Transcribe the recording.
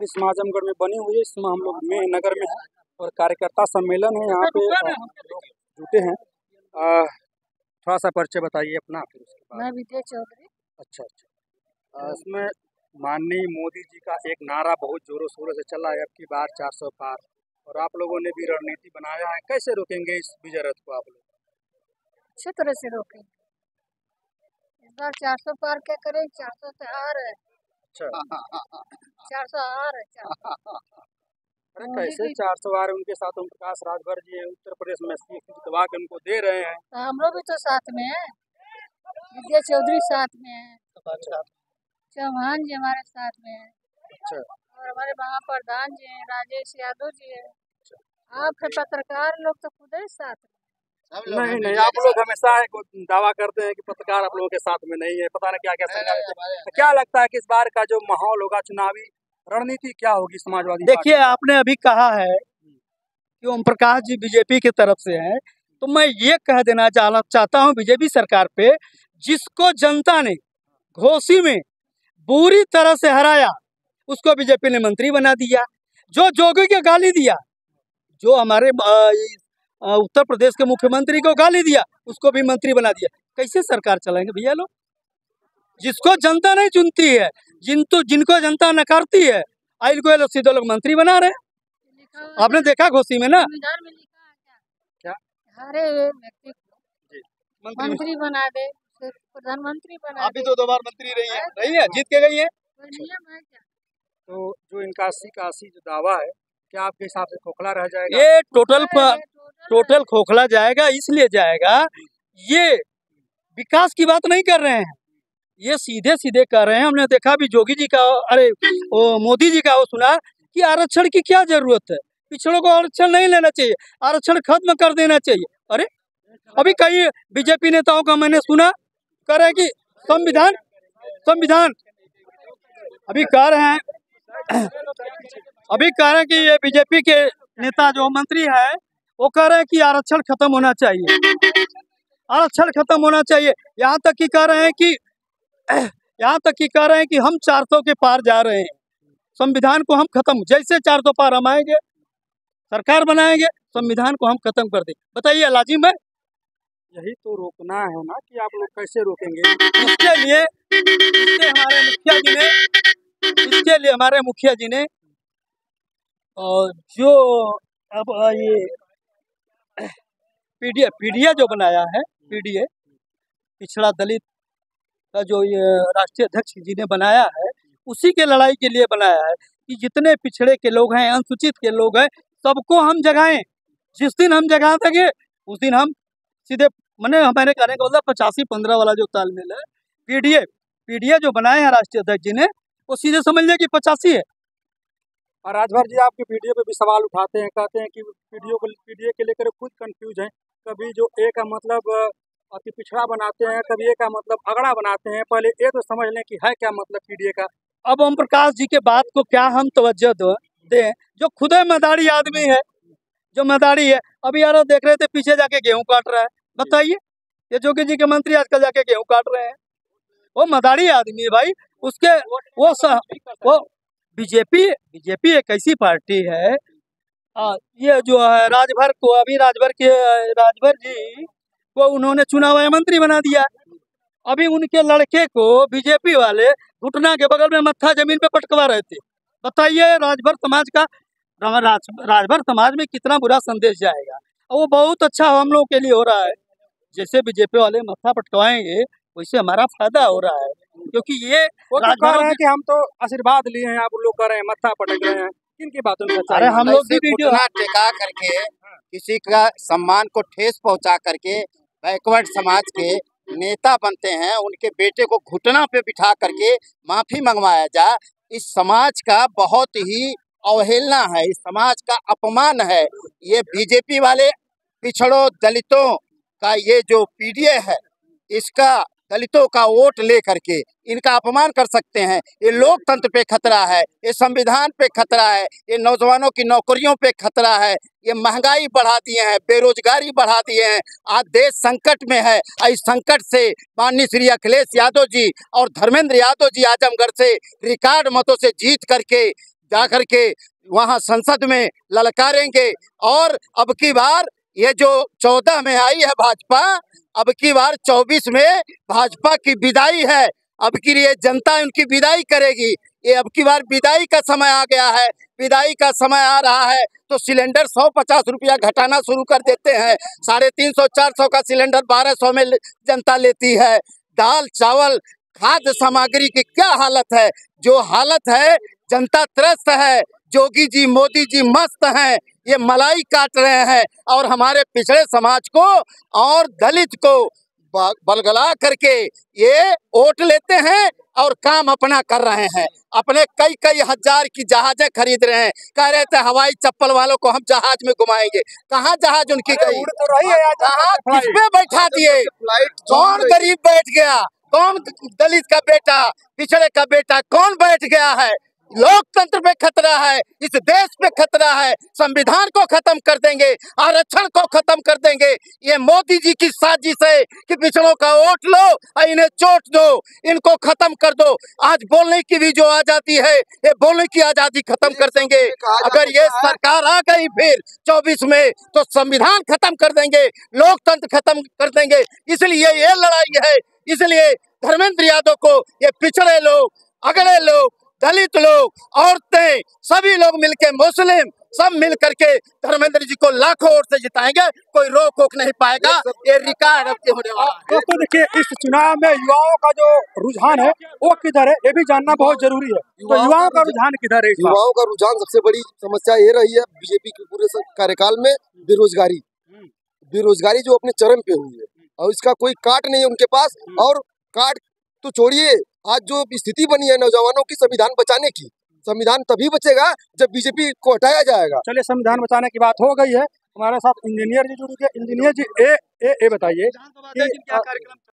इस आजमगढ़ में बनी हुई है, इसमें हम लोग में नगर में है और कार्यकर्ता सम्मेलन है। यहाँ पे लोग जुटे हैं। थोड़ा सा परिचय बताइए अपना, फिर उसके बाद। मैं विद्या चौधरी। अच्छा। इसमें माननीय मोदी जी का एक नारा बहुत जोरों शोरों से चला है, अब की बार 400 पार, और आप लोगों ने भी रणनीति बनाया है। कैसे रोकेंगे इस विजय रथ को आप लोग? अच्छे तरह से रोकेंगे। इस बार 400 पार क्या करें, 400 से हार है। अच्छा। 400 हार है। अरे कैसे 400 आ रहे? उनके साथ ओम प्रकाश राजभर जी हैं, उत्तर प्रदेश में सीट जितवा के उनको दे रहे हैं। हम लोग भी तो साथ में है। विद्या चौधरी साथ में है, चौहान जी हमारे साथ में है। अच्छा। और हमारे महाप्रधान जी हैं, राजेश यादव जी है। आप पत्रकार लोग तो खुद ही साथ में। नहीं, आप लोग हमेशा दावा करते हैं कि पत्रकार आप लोगों के साथ में नहीं है, पता नहीं क्या क्या संज्ञा लेते हैं। क्या लगता है कि इस बार का जो माहौल होगा, चुनावी रणनीति क्या होगी समाजवादी? देखिए, आपने अभी कहा है कि ओम प्रकाश जी बीजेपी की तरफ से हैं, तो मैं ये कह देना चाहता हूँ बीजेपी सरकार पे, जिसको जनता ने घोसी में बुरी तरह से हराया उसको बीजेपी ने मंत्री बना दिया। जो जोगी को गाली दिया, जो हमारे उत्तर प्रदेश के मुख्यमंत्री को गाली दिया, उसको भी मंत्री बना दिया। कैसे सरकार चलाएंगे भैया लोग? जिसको जनता नहीं चुनती है, जिनको जनता नकारती है, आइल को लोग सीधे लोग मंत्री बना रहे हैं। आपने देखा घोसी में ना, संविधान में लिखा है क्या? हर व्यक्ति को मंत्री बना दे, प्रधानमंत्री बना अभी तो 2 बार मंत्री रही है, जीत के गई है। नियम है क्या? तो जो इनका 80 जो दावा है, क्या आपके हिसाब से खोखला रह जाएगा? ये टोटल खोखला जाएगा। इसलिए जाएगा, ये विकास की बात नहीं कर रहे हैं, ये सीधे सीधे कर रहे हैं। हमने देखा भी जोगी जी का, अरे मोदी जी का वो सुना कि आरक्षण की क्या जरूरत है, पिछड़ों को आरक्षण नहीं लेना चाहिए, आरक्षण खत्म कर देना चाहिए। अरे अभी कई बीजेपी नेताओं का मैंने सुना कह रहे हैं कि संविधान अभी कह रहे हैं कि ये बीजेपी के नेता जो मंत्री है वो कह रहे हैं कि आरक्षण खत्म होना चाहिए, आरक्षण खत्म होना चाहिए। यहाँ तक कि कह रहे हैं कि हम 400 के पार जा रहे हैं, संविधान को हम खत्म, जैसे 400 पार हम आएंगे, सरकार बनाएंगे, संविधान को हम खत्म कर देंगे। बताइए लाजिम है? यही तो रोकना है ना, कि आप लोग कैसे रोकेंगे? इसके लिए हमारे मुखिया जी ने और जो अब ये पीडीए जो बनाया है, पीडीए पिछड़ा दलित का जो ये राष्ट्रीय अध्यक्ष जी ने बनाया है, उसी के लड़ाई के लिए बनाया है कि जितने पिछड़े के लोग हैं, अनुसूचित के लोग हैं, सबको हम जगाएं। जिस दिन हम जगा देंगे उस दिन हम सीधे, मैंने हमारे कहने का मतलब 85-15 वाला जो तालमेल है, पीडीए जो बनाए हैं राष्ट्रीय अध्यक्ष जी ने, वो सीधे समझ लें कि 85 है। और राजभर जी आपके पीडीए पे भी सवाल उठाते हैं, कहते हैं कि पीडीए के लेकर खुद कंफ्यूज हैं। कभी जो ए का मतलब अति पिछड़ा बनाते हैं, कभी ए का मतलब अगड़ा बनाते हैं। पहले ये तो समझ लें कि है क्या मतलब पीडीए का। अब ओम प्रकाश जी के बात को क्या हम तवज्जो दें, जो खुद मदारी आदमी है, जो मदारी है। अभी यार देख रहे थे पीछे जाके गेहूं काट रहा है। बताइए, ये जोगी जी के मंत्री आजकल जाके गेहूं काट रहे हैं, वो मदारी आदमी है भाई। उसके वो बीजेपी एक ऐसी पार्टी है, ये जो है राजभर को, अभी राजभर जी को उन्होंने चुनाव मंत्री बना दिया। अभी उनके लड़के को बीजेपी वाले घुटना के बगल में मत्था जमीन पे पटकवा रहे थे। बताइए राजभर समाज में कितना बुरा संदेश जाएगा। वो बहुत अच्छा हम लोग के लिए हो रहा है, जैसे बीजेपी वाले मत्था पटकवाएंगे वैसे हमारा फायदा हो रहा है, क्योंकि ये कह रहे हैं कि हम तो आशीर्वाद लिए हैं, आप लोग कह रहे हैं मत्था पटक रहे हैं। किनकी बातों में? अरे हम लोग भी घुटना टेका करके किसी का सम्मान को ठेस पहुंचा करके बैकवर्ड समाज के नेता बनते हैं, उनके बेटे को घुटना पे बिठा करके माफी मंगवाया जाए, इस समाज का बहुत ही अवहेलना है, इस समाज का अपमान है। ये बीजेपी वाले पिछड़ों दलितों का ये जो पीडीए है, इसका दलितों का वोट ले करके इनका अपमान कर सकते हैं। ये लोकतंत्र पे खतरा है, ये संविधान पे खतरा है, ये नौजवानों की नौकरियों पे खतरा है, ये महंगाई बढ़ा दिए हैं, बेरोजगारी बढ़ा दिए हैं। आज देश संकट में है। इस संकट से माननीय श्री अखिलेश यादव जी और धर्मेंद्र यादव जी आजमगढ़ से रिकॉर्ड मतों से जीत करके जाकर के वहां संसद में ललकारेंगे। और अब की बार ये जो 14 में आई है भाजपा, अब की बार 24 में भाजपा की विदाई है। अब की ये जनता उनकी विदाई करेगी। ये अब की बार विदाई का समय आ गया है, विदाई का समय आ रहा है। तो सिलेंडर 150 रुपया घटाना शुरू कर देते हैं। 350-400 का सिलेंडर 1200 में जनता लेती है। दाल चावल खाद्य सामग्री की क्या हालत है, जो हालत है, जनता त्रस्त है। जोगी जी मोदी जी मस्त हैं, ये मलाई काट रहे हैं और हमारे पिछड़े समाज को और दलित को बलगला करके ये वोट लेते हैं और काम अपना कर रहे हैं। अपने कई हजार की जहाजें खरीद रहे हैं। कह रहे थे हवाई चप्पल वालों को हम जहाज में घुमाएंगे। कहाँ जहाज उनकी गई? कहाँ किस पे बैठा दिए? कौन गरीब बैठ गया? कौन दलित का बेटा, पिछड़े का बेटा कौन बैठ गया है? लोकतंत्र पे खतरा है, इस देश पे खतरा है। संविधान को खत्म कर देंगे, आरक्षण को खत्म कर देंगे। ये मोदी जी की साजिश है कि पिछड़ों का वोट लो और इन्हें चोट दो, इनको खत्म कर दो। आज बोलने की भी जो आजादी है, ये बोलने की आजादी खत्म कर देंगे। अगर ये सरकार आ गई फिर 24 में तो संविधान खत्म कर देंगे, लोकतंत्र खत्म कर देंगे। इसलिए ये लड़ाई है। इसलिए धर्मेंद्र यादव को ये पिछड़े लोग, अगड़े लोग, दलित लोग, औरतें, सभी लोग मिलके, मुस्लिम सब मिल करके धर्मेंद्र जी को लाखों वोट से जिताएंगे। कोई रोक टोक नहीं पाएगा। ये रिकॉर्ड अब होने वाला है। दोस्तों देखिए, इस चुनाव में युवाओं का जो रुझान है वो किधर है, ये भी जानना बहुत जरूरी है। तो युवाओं का रुझान किधर है? युवाओं का रुझान सबसे बड़ी समस्या ये रही है बीजेपी के पूरे कार्यकाल में, बेरोजगारी। बेरोजगारी जो अपने चरम पे हुई है और इसका कोई काट नहीं है उनके पास। और काट तो छोड़िए, आज जो स्थिति बनी है नौजवानों की संविधान बचाने की, संविधान तभी बचेगा जब बीजेपी को हटाया जाएगा। चलिए, संविधान बचाने की बात हो गई है। हमारे साथ इंजीनियर जी जुड़ गए। इंजीनियर जी, ए बताइए